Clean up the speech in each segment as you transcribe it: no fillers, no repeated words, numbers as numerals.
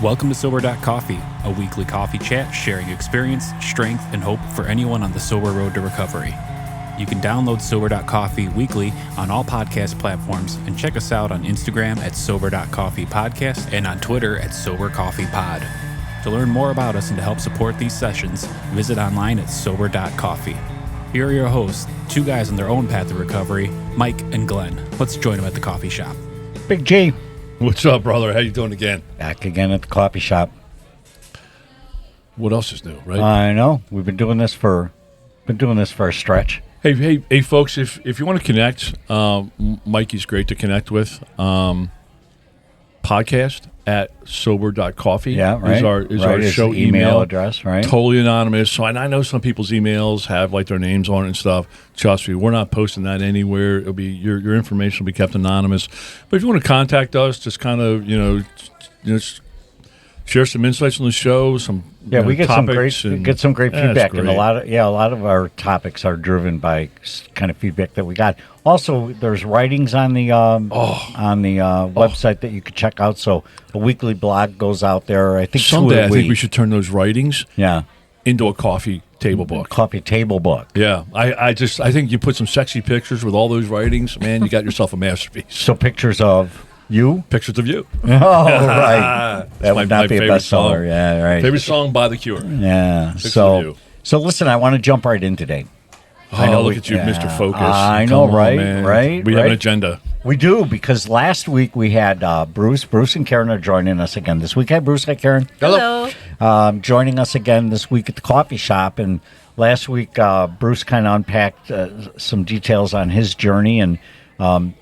Welcome to Sober.Coffee, a weekly coffee chat sharing experience, strength, and hope for anyone on the sober road to recovery. You can download Sober.Coffee weekly on all podcast platforms and check us out on Instagram at Sober.Coffee Podcast and on Twitter at Sober.Coffee Pod. To learn more about us and to help support these sessions, visit online at Sober.Coffee. Here are your hosts, two guys on their own path to recovery, Mike and Glenn. Let's join them at the coffee shop. Big G. What's up, brother? How you doing again? Back again at the coffee shop. What else is new, right? I know. We've been doing this for a stretch. Hey, folks! If you want to connect, Mikey's great to connect with. Podcast at Sober.Coffee. Yeah, right. Is our show email address, right? Totally anonymous. So, and I know some people's emails have like their names on it and stuff. Trust me, we're not posting that anywhere. It'll be your information will be kept anonymous. But if you want to contact us, just kind of share some insights on the show. We get some great feedback, great. and a lot of our topics are driven by kind of feedback that we got. Also, there's writings on the website that you can check out. So a weekly blog goes out there. I think someday I think we should turn those writings into a coffee table book. Coffee table book. Yeah, I think you put some sexy pictures with all those writings, man, you got yourself a masterpiece. So pictures of you? Pictures of you. Oh, right. That would not be a bestseller. Yeah, right. Favorite song by The Cure. Yeah. Pictures of you. So listen, I want to jump right in today. Look at you, Mr. Focus. I know, right? We have an agenda. We do, because last week we had Bruce. Bruce and Karen are joining us again this week. Hi, Bruce. Hi, Karen. Hello. Joining us again this week at the coffee shop. And last week, Bruce kind of unpacked some details on his journey. And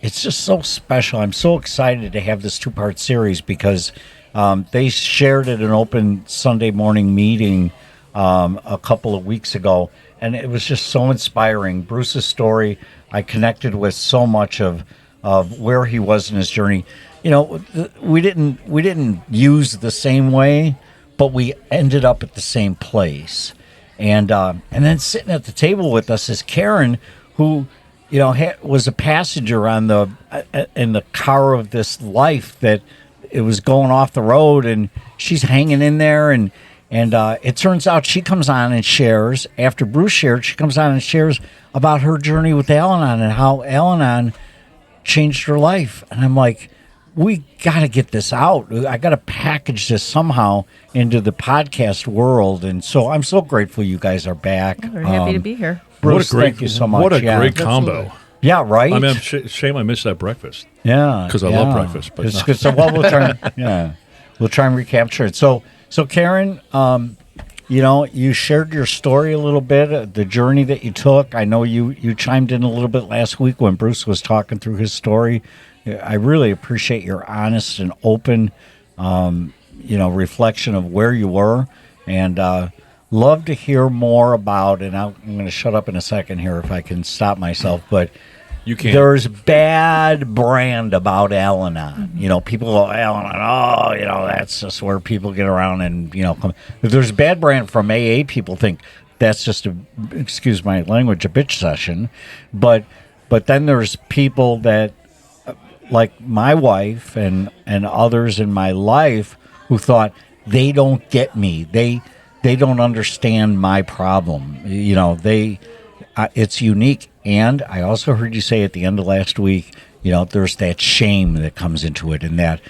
it's just so special. I'm so excited to have this two-part series because they shared at an open Sunday morning meeting a couple of weeks ago. And it was just so inspiring. Bruce's story, I connected with so much of where he was in his journey. You know, we didn't use the same way, but we ended up at the same place. And then sitting at the table with us is Karen, who was a passenger in the car of this life that it was going off the road, and she's hanging in there. And it turns out she comes on and shares, after Bruce shared, she comes on and shares about her journey with Al-Anon and how Al-Anon changed her life. And I'm like, we got to get this out. I got to package this somehow into the podcast world. And so I'm so grateful you guys are back. We're happy to be here. Bruce, thank you so much. What a great combo. Absolutely. Yeah, right? I mean, shame I missed that breakfast. Yeah. Because I love breakfast. But it's good. So we'll try and recapture it. So Karen, you shared your story a little bit, the journey that you took. I know you chimed in a little bit last week when Bruce was talking through his story. I really appreciate your honest and open, reflection of where you were, and love to hear more about. And I'm going to shut up in a second here if I can stop myself, but. You can't. There's bad brand about Al-Anon. Mm-hmm. People go, Al-Anon, that's just where people get around and, come. There's bad brand from AA. People think that's just excuse my language, a bitch session. But then there's people that, like my wife and others in my life, who thought they don't get me. They don't understand my problem. It's unique. And I also heard you say at the end of last week, there's that shame that comes into it, and that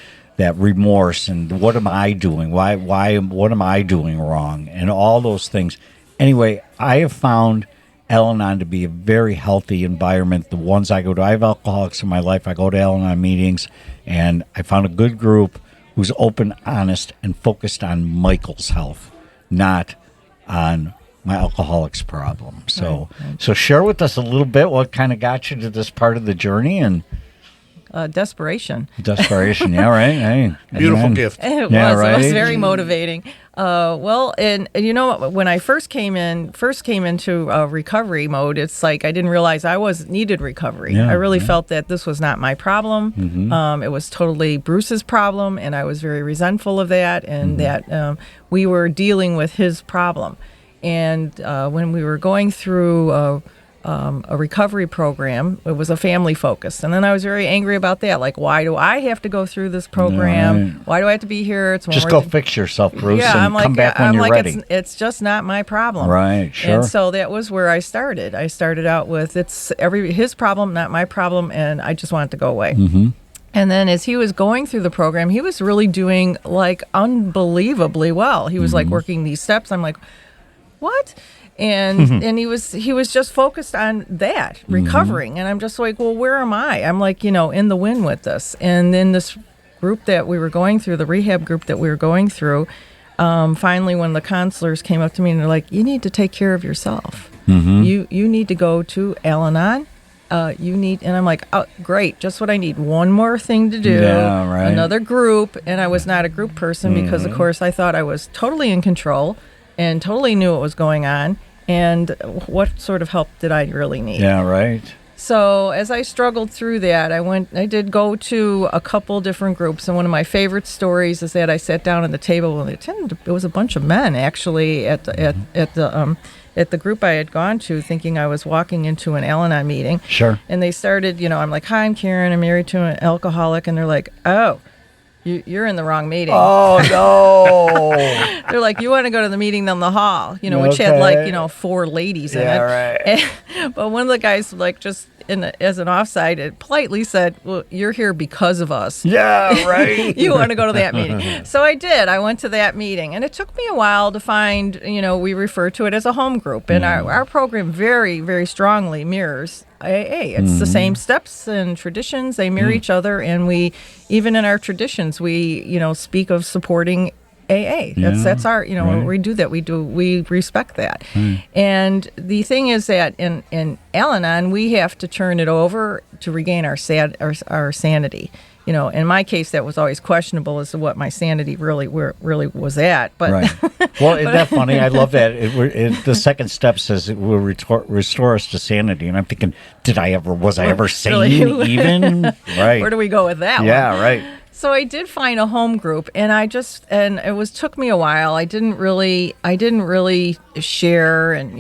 remorse, and what am I doing? Why? What am I doing wrong? And all those things. Anyway, I have found Al-Anon to be a very healthy environment. The ones I go to, I have alcoholics in my life. I go to Al-Anon meetings, and I found a good group who's open, honest, and focused on Michael's health, not on my alcoholics problem. So share with us a little bit what kind of got you to this part of the journey. And Desperation. Yeah, right. Hey, beautiful gift. It Yeah, was. right? It was very motivating. And when I first came into recovery mode, it's like I didn't realize I needed recovery. Yeah, I really felt that this was not my problem. Mm-hmm. It was totally Bruce's problem, and I was very resentful of that, and that we were dealing with his problem. And when we were going through a recovery program. It was a family focused, and then I was very angry about that. Like, why do I have to go through this program? Right. Why do I have to be here? It's Just go fix yourself, Bruce, yeah, and come back when you're ready. It's just not my problem. Right, sure. And so that was where I started. I started out with his problem, not my problem, and I just want it to go away. Mm-hmm. And then as he was going through the program, he was really doing like unbelievably well. He was like working these steps. I'm like, what? And and he was just focused on that, recovering. And I'm just like, well, where am I? I'm like, in the win with this. And then this group that we were going through, the rehab group that we were going through, finally when the counselors came up to me and they're like, you need to take care of yourself. You need to go to Al-Anon. And I'm like, oh, great, just what I need. One more thing to do, Yeah, right. another group. And I was not a group person because, of course, I thought I was totally in control and totally knew what was going on. And what sort of help did I really need? Yeah, right. So as I struggled through that, I did go to a couple different groups. And one of my favorite stories is that I sat down at the table and it was a bunch of men actually at the group I had gone to, thinking I was walking into an Al-Anon meeting. Sure. And they started, I'm like, hi, I'm Karen. I'm married to an alcoholic. And they're like, oh, you're in the wrong meeting. Oh, no. They're like, you want to go to the meeting down the hall, which had like, 4 ladies in it. Right. But one of the guys, like, just as an offside, it politely said, well, you're here because of us. Yeah, right. You want to go to that meeting. So I did. I went to that meeting. And it took me a while to find, we refer to it as a home group. And our program very, very strongly mirrors AA. It's the same steps and traditions. They mirror each other. And we, even in our traditions, we, speak of supporting AA. That's our, right. we do that. We respect that. And the thing is that in Al-Anon, we have to turn it over to regain our sanity. In my case, that was always questionable as to what my sanity really was at. But right. Well, isn't that funny? I love that. The second step says it will restore us to sanity, and I'm thinking, was I ever sane even? Right. Where do we go with that? Yeah, right. So I did find a home group, and took me a while. I didn't really share, and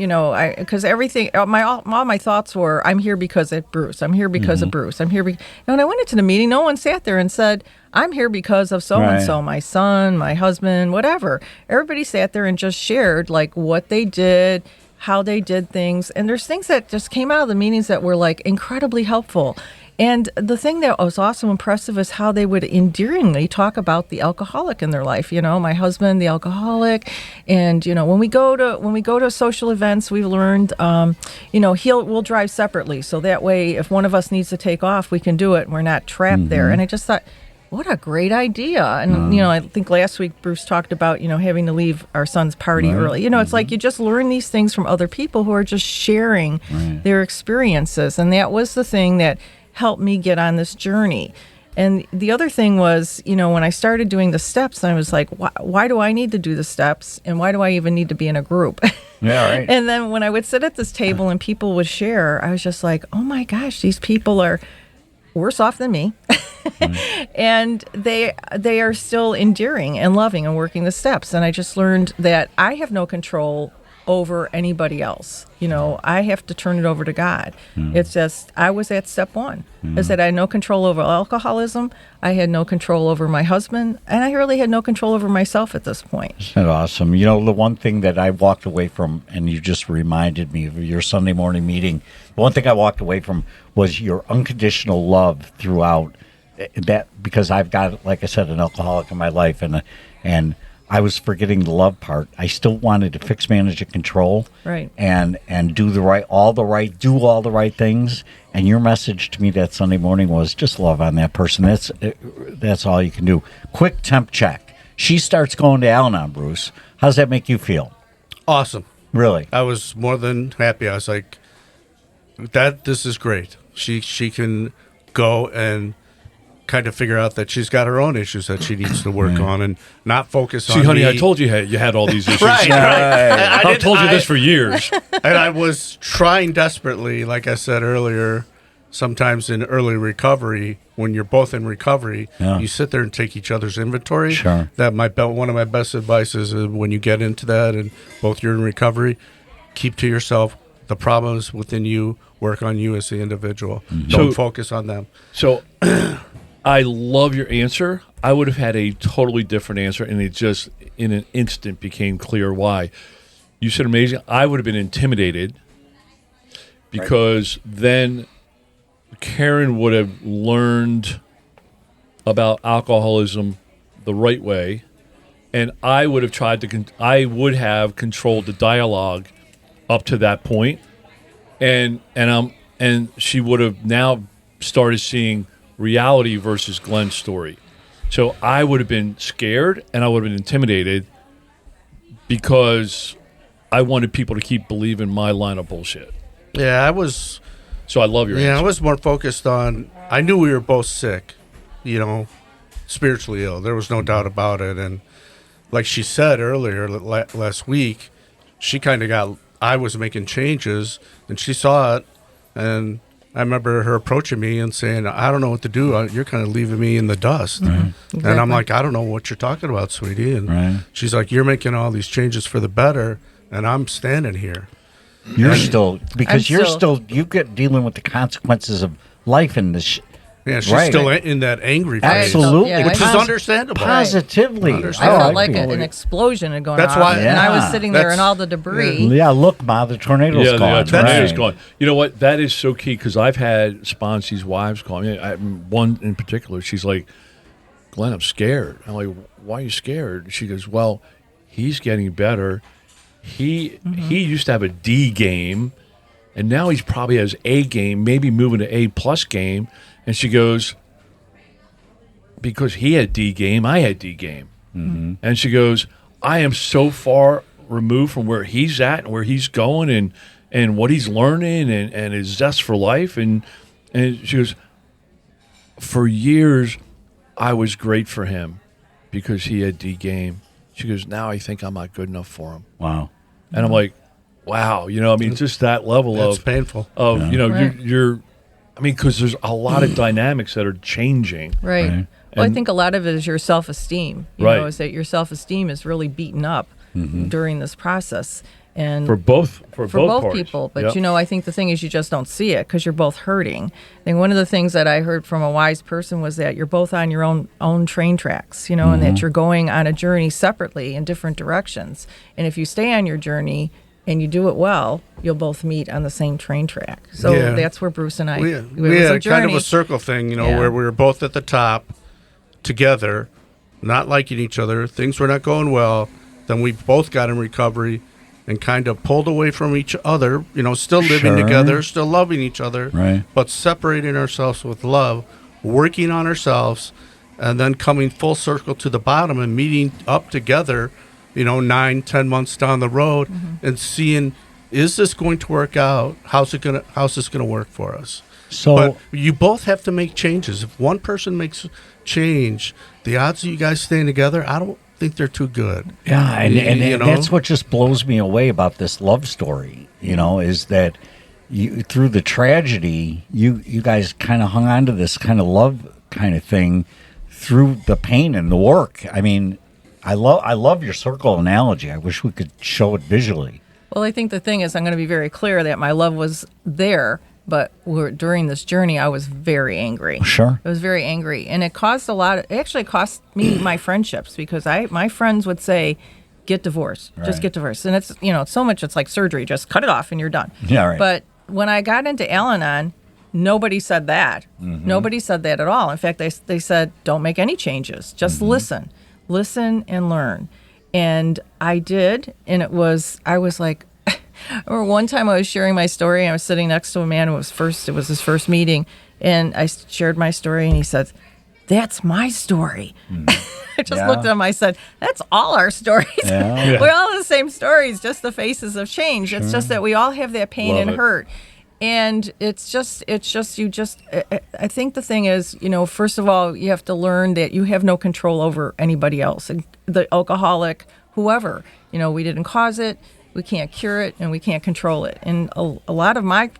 because everything, all my thoughts were, I'm here because of Bruce. I'm here because of Bruce. I'm here. And when I went into the meeting, no one sat there and said, I'm here because of so and so, my son, my husband, whatever. Everybody sat there and just shared like what they did, how they did things, and there's things that just came out of the meetings that were like incredibly helpful. And the thing that was also impressive is how they would endearingly talk about the alcoholic in their life. My husband, the alcoholic, and when we go to social events, we've learned, we'll drive separately, so that way, if one of us needs to take off, we can do it, and we're not trapped there. And I just thought, what a great idea. And I think last week Bruce talked about having to leave our son's party early. It's like you just learn these things from other people who are just sharing their experiences, and that was the thing that helped me get on this journey. And the other thing was, when I started doing the steps, I was like, why do I need to do the steps? And why do I even need to be in a group? Yeah, right. And then when I would sit at this table and people would share, I was just like, oh my gosh, these people are worse off than me. And they are still endearing and loving and working the steps. And I just learned that I have no control over anybody else. I have to turn it over to God. It's just, I was at step 1. I said I had no control over alcoholism. I had no control over my husband. And I really had no control over myself at this point. Isn't that awesome? The one thing that I walked away from, and you just reminded me of your Sunday morning meeting, the one thing I walked away from was your unconditional love throughout that, because I've got, like I said, an alcoholic in my life, and I was forgetting the love part. I still wanted to fix, manage, and control, right? And do all the right things. And your message to me that Sunday morning was just love on that person. That's all you can do. Quick temp check. She starts going to Al-Anon, Bruce. How does that make you feel? Awesome. Really? I was more than happy. I was like, this is great. She can go and kind of figure out that she's got her own issues that she needs to work on and not focus on See, honey, me. I told you had all these issues. Right. I've told you this for years. And I was trying desperately, like I said earlier, sometimes in early recovery, when you're both in recovery, you sit there and take each other's inventory. Sure. One of my best advice is when you get into that and both you're in recovery, keep to yourself, The problems within you, work on you as the individual. Mm-hmm. Don't focus on them. So I love your answer. I would have had a totally different answer, and it just in an instant became clear why. You said amazing. I would have been intimidated because then Karen would have learned about alcoholism the right way, and I would have tried to. I would have controlled the dialogue up to that point, and she would have now started seeing reality versus Glenn's story. So I would have been scared and I would have been intimidated because I wanted people to keep believing my line of bullshit. Yeah, I was. So I love your Yeah, answer. I was more focused on. I knew we were both sick, spiritually ill. There was no doubt about it. And like she said earlier, last week, she kind of got. I was making changes, and she saw it, and I remember her approaching me and saying, I don't know what to do. You're kind of leaving me in the dust. Right. And I'm like, I don't know what you're talking about, sweetie. And she's like, you're making all these changes for the better, and I'm standing here. You're still, because you get dealing with the consequences of life in this. Yeah, she's still in that angry phase. Absolutely. Which is understandable. Positively. I felt like an explosion had gone That's off. why- And I was Yeah. sitting there in all the debris. Yeah, look, Ma, the tornado's gone. The tornado's Right. gone. You know what? That is so key because I've had sponsees' wives call me. One in particular, she's like, Glenn, I'm scared. I'm like, why are you scared? She goes, well, he's getting better. He used to have a D game, and now he's probably has A game, maybe moving to A plus game. And she goes, because he had D game, I had D game. Mm-hmm. And she goes, I am so far removed from where he's at and where he's going and what he's learning and his zest for life. And she goes, for years, I was great for him because he had D game. She goes, now I think I'm not good enough for him. Wow. And I'm like, wow, just that level It's painful. Right. you're because there's a lot of dynamics that are changing. Right. Right. Well, I And- think a lot of it is your self-esteem. Right. Is that your self-esteem is really beaten up during this process. And For both both parties. people. But, Yep. I think the thing is you just don't see it because you're both hurting. I think one of the things that I heard from a wise person was that you're both on your own train tracks, and that you're going on a journey separately in different directions. And if you stay on your journey and you do it well, you'll both meet on the same train track. So Yeah. that's where Bruce and I, We it had was a kind of journey. a circle thing, Yeah. where we were both at the top together, not liking each other. Things were not going well. Then we both got in recovery and kind of pulled away from each other, still living Sure. together, still loving each other, Right. but separating ourselves with love, working on ourselves, and then coming full circle to the bottom and meeting up together, 9-10 months down the road and seeing, is this going to work out? How's this gonna work for us? So, But you both have to make changes. If one person makes change, the odds of you guys staying together, I don't think they're too good. yeah, and You know? that's what just blows me away about this love story, is that through the tragedy, you guys kind of hung on to this kind of love kind of thing through the pain and the work. I mean, I love your circle analogy. I wish we could show it visually. Well, I think the thing is, I'm going to be very clear that my love was there, but during this journey, I was very angry. Sure. I was very angry, and it caused it actually cost me my friendships because my friends would say, "Get divorced, just Right. get divorced," and it's it's so much. It's like surgery, just cut it off and you're done. Yeah, right. But when I got into Al-Anon, nobody said that. Nobody said that at all. In fact, they said, "Don't make any changes, just listen and learn." And I did, and I was like, I remember one time I was sharing my story, and I was sitting next to a man it was his first meeting, and I shared my story, and he said, "That's my story." I just Yeah. looked at him, I said, "That's all our stories." Yeah. We all have the same stories, just the faces have changed. It's just that we all have that pain Love and it. hurt. And it's just I think the thing is, first of all, you have to learn that you have no control over anybody else. And the alcoholic, whoever, we didn't cause it, we can't cure it, and we can't control it. And a lot of my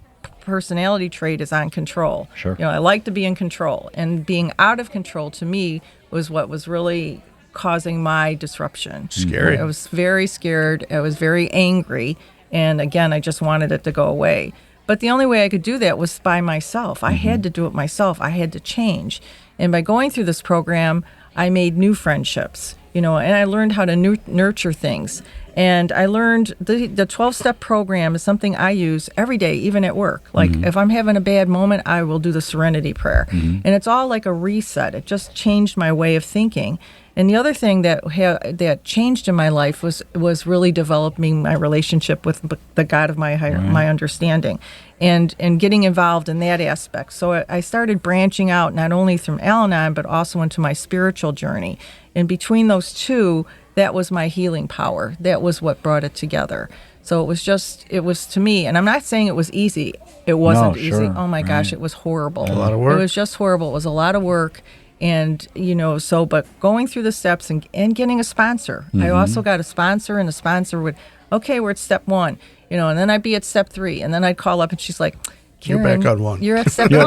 personality trait is on control. Sure. I like to be in control, and being out of control to me was what was really causing my disruption. Scary. I was very scared. I was very angry. And again, I just wanted it to go away. But the only way I could do that was by myself. I had to do it myself. I had to change. And by going through this program, I made new friendships, and I learned how to nurture things. And I learned the 12-step program is something I use every day, even at work. Like if I'm having a bad moment, I will do the serenity prayer. And it's all like a reset. It just changed my way of thinking. And the other thing that changed in my life was really developing my relationship with the God of my understanding, and getting involved in that aspect. So I started branching out not only from Al-Anon but also into my spiritual journey. And between those two, that was my healing power. That was what brought it together. So it was to me, and I'm not saying it was easy. It wasn't easy. Sure. Oh my gosh, it was horrible. A lot of work. It was just horrible. It was a lot of work. And, but going through the steps and getting a sponsor. I also got a sponsor, and the sponsor would, okay, we're at step 1, and then I'd be at step 3. And then I'd call up and she's like, Karen, you're back on 1. You're at step 1.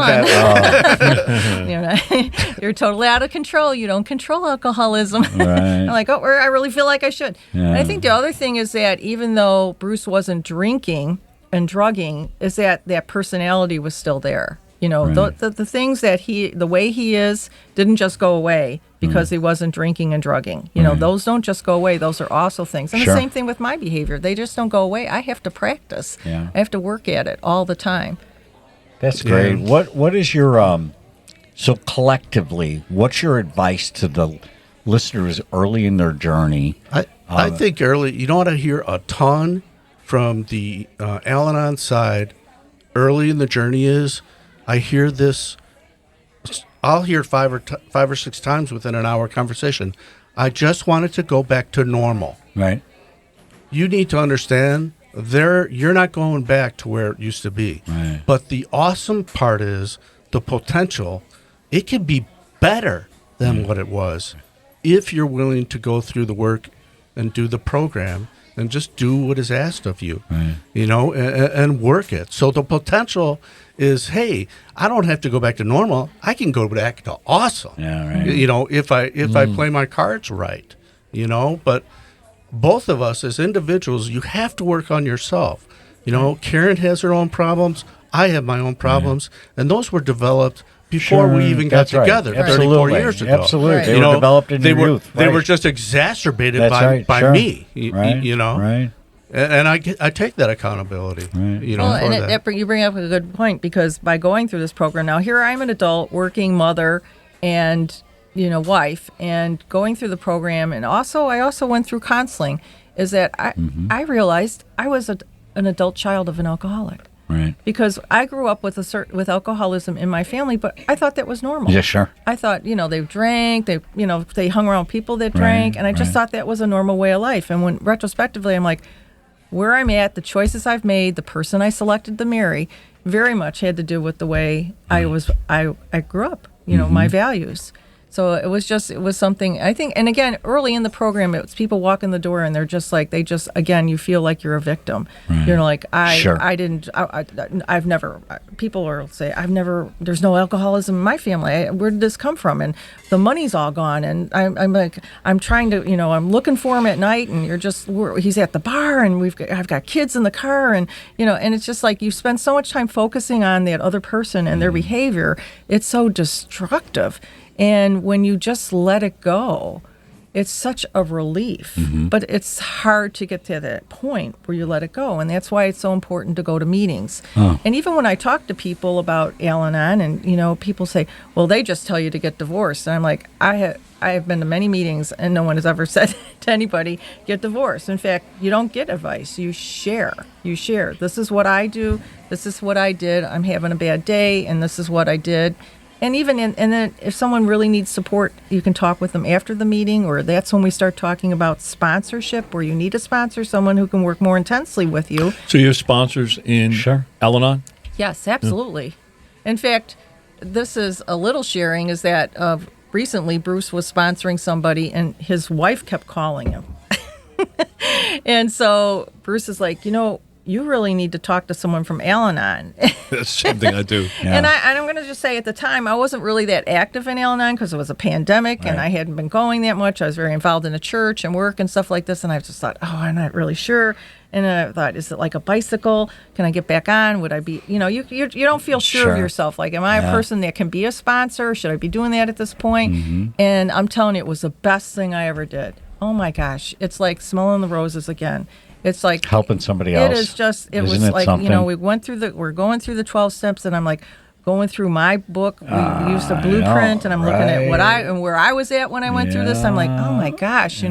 You're totally out of control. You don't control alcoholism. Right. I'm like, I really feel like I should. Yeah. And I think the other thing is that even though Bruce wasn't drinking and drugging, is that personality was still there. The things that the way he is didn't just go away because he wasn't drinking and drugging. Those don't just go away. Those are also things. And the same thing with my behavior. They just don't go away. I have to practice. Yeah. I have to work at it all the time. That's great. What is your so collectively, what's your advice to the listeners early in their journey? I think early, you know what I hear a ton from the Al-Anon side early in the journey is, I hear this, I'll hear 5 or 6 times within an hour conversation. I just wanted to go back to normal. Right. You need to understand you're not going back to where it used to be. Right. But the awesome part is the potential. It can be better than what it was if you're willing to go through the work and do the program and just do what is asked of you, and work it. So the potential is, hey, I don't have to go back to normal. I can go back to awesome. Yeah, right. If I play my cards right, but both of us as individuals, you have to work on yourself. Karen has her own problems. I have my own problems. And those were developed before we even got together 34 years ago. Absolutely. Right. They were developed in your youth. They were just exacerbated by me, Right. And I take that accountability, you bring up a good point, because by going through this program, now here I'm an adult, working mother, and wife, and going through the program, and I also went through counseling. Is that I realized I was an adult child of an alcoholic. Right. Because I grew up with alcoholism in my family, but I thought that was normal. Yeah, sure. I thought, they drank, they hung around people that drank, and I just thought that was a normal way of life. And when retrospectively, I'm like, where I'm at, the choices I've made, the person I selected to marry, very much had to do with the way I grew up, my values. So it was something, I think, and again, early in the program, it's people walk in the door and they're just like, again, you feel like you're a victim. Like, I've never, people will say, there's no alcoholism in my family. Where did this come from? And the money's all gone. And I'm like, I'm trying to, I'm looking for him at night, and he's at the bar, and I've got kids in the car, and, and it's just like, you spend so much time focusing on that other person and their behavior. It's so destructive. And when you just let it go, it's such a relief. But it's hard to get to that point where you let it go. And that's why it's so important to go to meetings. And even when I talk to people about Al-Anon, and, people say, well, they just tell you to get divorced. And I'm like, I have been to many meetings, and no one has ever said to anybody, get divorced. In fact, you don't get advice. You share. This is what I do. This is what I did. I'm having a bad day, and this is what I did. And and then if someone really needs support, you can talk with them after the meeting, or that's when we start talking about sponsorship, where you need a sponsor, someone who can work more intensely with you. So you have sponsors in Al-Anon? Yes, absolutely. In fact, this is a little sharing, is that recently Bruce was sponsoring somebody, and his wife kept calling him. And so Bruce is like, you you really need to talk to someone from Al-Anon. That's something I do. Yeah. And I'm going to just say at the time, I wasn't really that active in Al-Anon because it was a pandemic and I hadn't been going that much. I was very involved in the church and work and stuff like this. And I just thought, I'm not really sure. And I thought, is it like a bicycle? Can I get back on? Would I be, you don't feel sure of yourself. Like, am I a person that can be a sponsor? Should I be doing that at this point? Mm-hmm. And I'm telling you, it was the best thing I ever did. Oh my gosh. It's like smelling the roses again. It's like helping somebody else. It is just, Isn't was it like, something? we're going through the 12 steps and I'm like going through my book. We used a blueprint and I'm looking at where I was at when I went through this. I'm like, oh my gosh,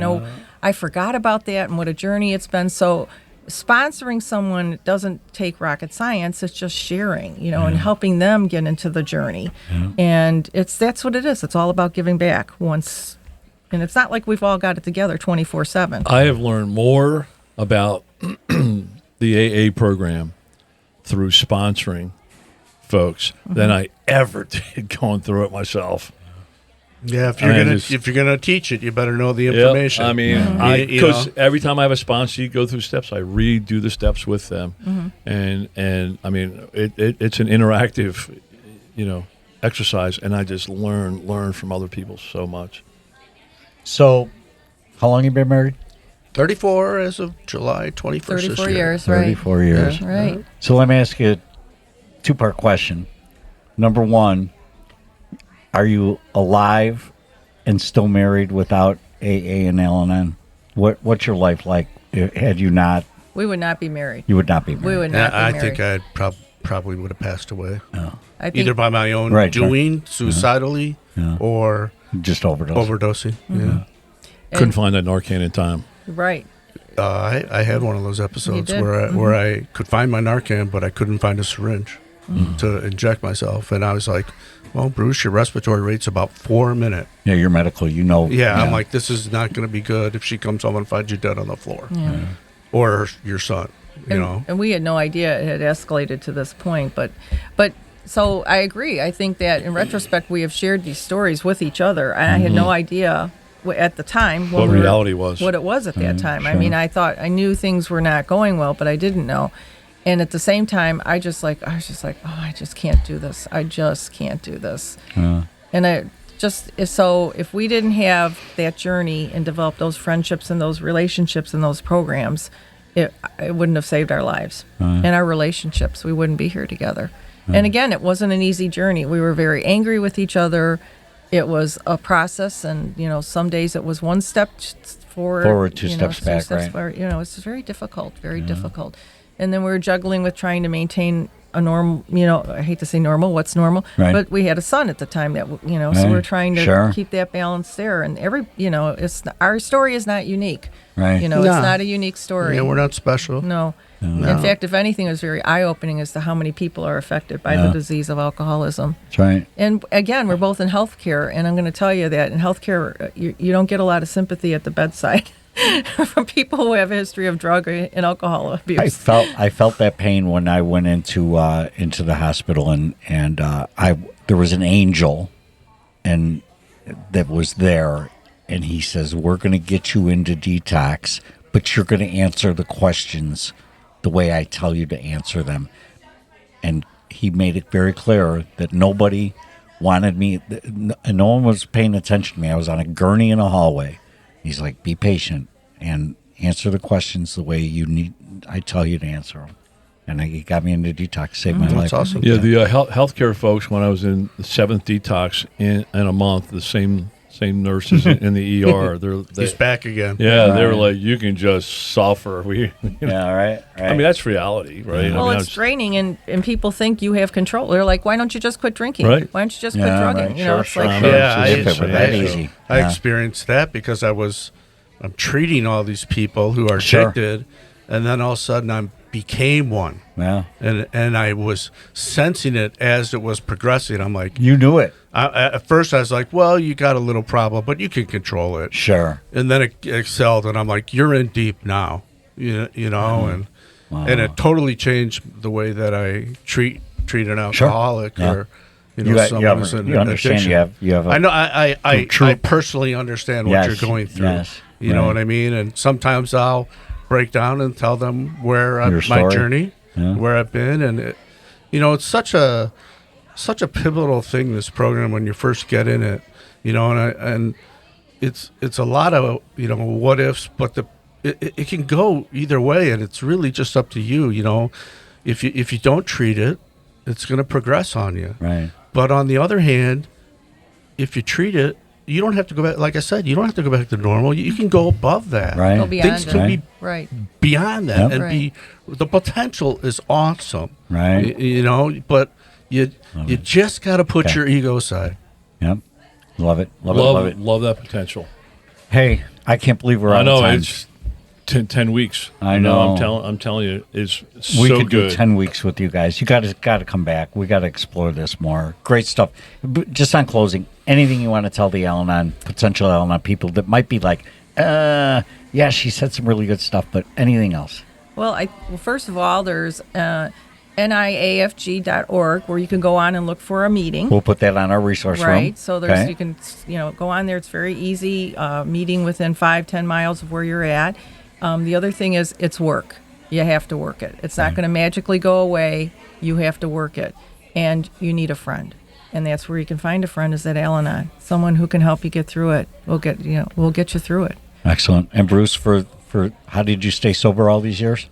I forgot about that and what a journey it's been. So sponsoring someone doesn't take rocket science. It's just sharing, and helping them get into the journey. Yeah. And that's what it is. It's all about giving back once. And it's not like we've all got it together 24/7. I have learned more about the AA program through sponsoring folks than I ever did going through it myself. Yeah, if you're gonna teach it, you better know the information. I mean, because every time I have a sponsor, you go through steps. I redo the steps with them, and I mean, it's an interactive, exercise, and I just learn from other people so much. So, how long you been married? 34 as of July 21st. 34 years, right? 34 years, right? So let me ask you a two-part question. Number one. Are you alive and still married without AA and Al-Anon? What's your life like? Had you not? We would not be married. You would not be married. We would not be married. I think I'd probably would have passed away. Oh. Either by my own doing, suicidally, or just overdosing. Yeah. Couldn't find that Narcan in time. Right. I had one of those episodes where I could find my Narcan, but I couldn't find a syringe to inject myself. And I was like, well, Bruce, your respiratory rate's about 4 a minute. Yeah, you're medical, Yeah, I'm like, this is not going to be good if she comes home and finds you dead on the floor. Yeah. Or your son, And we had no idea it had escalated to this point. But so I agree. I think that in retrospect, we have shared these stories with each other. And I had no idea at the time what reality was. What it was at that time. Sure. I mean, I knew things were not going well, but I didn't know. And at the same time, I was just like, I just can't do this. I just can't do this. And so if we didn't have that journey and develop those friendships and those relationships and those programs, it wouldn't have saved our lives and our relationships. We wouldn't be here together. And again, it wasn't an easy journey. We were very angry with each other. It was a process, and some days it was one step forward, two steps back, right? Forward. It's very difficult, very difficult. And then we were juggling with trying to maintain a normal, I hate to say normal, what's normal, but we had a son at the time that, so we're trying to keep that balance there. And our story is not unique. Right. It's not a unique story. Yeah, we're not special. No. In fact, if anything, it was very eye-opening as to how many people are affected by the disease of alcoholism. That's right. And again, we're both in healthcare, and I'm going to tell you that in healthcare, you don't get a lot of sympathy at the bedside from people who have a history of drug and alcohol abuse. I felt that pain when I went into the hospital, and there was an angel, and that was there, and he says, "We're going to get you into detox, but you're going to answer the questions the way I tell you to answer them." And he made it very clear that nobody wanted me, and no one was paying attention to me. I was on a gurney in a hallway. He's like, "Be patient and answer the questions the way I tell you to answer them." And he got me into detox, saved my life. That's awesome. Yeah, the healthcare folks, when I was in the 7th detox in a month, the same nurses in the ER. He's back again. Yeah, they were like, "You can just suffer." Yeah, right. I mean, that's reality, right? Well, it's draining, and people think you have control. They're like, "Why don't you just quit drinking? Right. Why don't you just quit drugging?" Right. It's like, I experienced that because I'm treating all these people who are addicted, and then all of a sudden I became one. Yeah. And I was sensing it as it was progressing. I'm like, you knew it. At first I was like, well, you got a little problem, but you can control it. Sure. And then it excelled, and I'm like, you're in deep now, and it totally changed the way that I treat an alcoholic or someone who's in addiction. You have I know. I personally understand what you're going through. Yes. You know what I mean? And sometimes I'll break down and tell them where Your my story. journey, Yeah. where I've been, and it's such a pivotal thing, this program, when you first get in it, and it's a lot of what ifs, but it can go either way, and it's really just up to you. If you don't treat it, it's going to progress on you. Right. But on the other hand, if you treat it, you don't have to go back. Like I said, you don't have to go back to normal. You can go above that. Right. Go beyond Things it. can be Right. beyond that, Yep. and Right. the potential is awesome. Right. But you just got to put Okay. your ego aside. Yep. Love it. Love it. Love that potential. Hey, I can't believe we're I out know of time. it's 10 weeks. I know. I'm telling you, it's We so could good. do 10 weeks with you guys. You got to come back. We got to explore this more. Great stuff. Just on closing, anything you want to tell the Al-Anon, potential Al-Anon people that might be like, yeah, she said some really good stuff, but anything else? Well, first of all, there's niafg.org where you can go on and look for a meeting. We'll put that on our resource room. Right. So there's Okay. you can go on there. It's very easy. Meeting within 5-10 miles of where you're at. The other thing is it's work. You have to work it. It's not going to magically go away. You have to work it, and you need a friend, and that's where you can find a friend is at Al-Anon. Someone who can help you get through it. We'll get you through it. Excellent. And Bruce, for how did you stay sober all these years?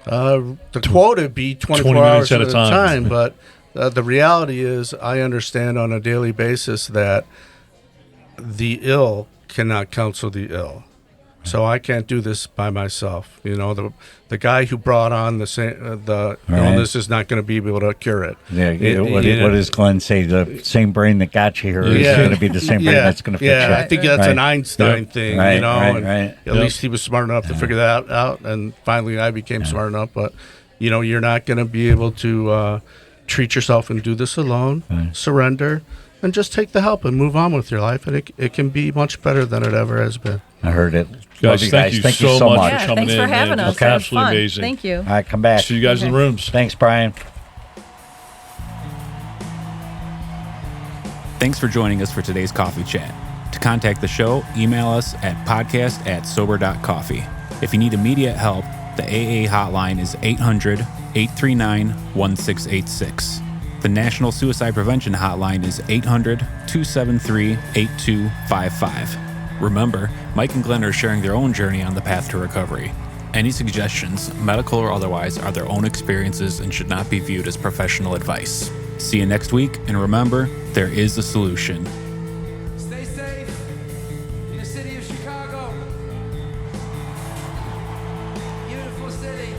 The quota would be 24 20 hours minutes at a time. but the reality is I understand on a daily basis that the ill cannot counsel the ill. So I can't do this by myself. The guy who brought on the illness is not going to be able to cure it. Yeah. What does Glenn say? The same brain that got you here is going to be the same brain that's going to fix you. Yeah, I think that's Right. an Einstein thing, Right, and right. at least he was smart enough to figure that out, and finally I became smart enough. But, you're not going to be able to treat yourself and do this alone, surrender, and just take the help and move on with your life, and it can be much better than it ever has been. I heard it. Guys, Love thank you so much. Yeah, coming thanks for in, having man. us. It's That was absolutely fun. amazing. Thank you. All right, come back. See you guys in the rooms. Thanks, Brian. Thanks for joining us for today's coffee chat. To contact the show, email us at podcast@Sober.Coffee. If you need immediate help, the AA hotline is 800-839-1686. The National Suicide Prevention Hotline is 800-273-8255. Remember, Mike and Glenn are sharing their own journey on the path to recovery. Any suggestions, medical or otherwise, are their own experiences and should not be viewed as professional advice. See you next week, and remember, there is a solution. Stay safe in the city of Chicago. Beautiful city.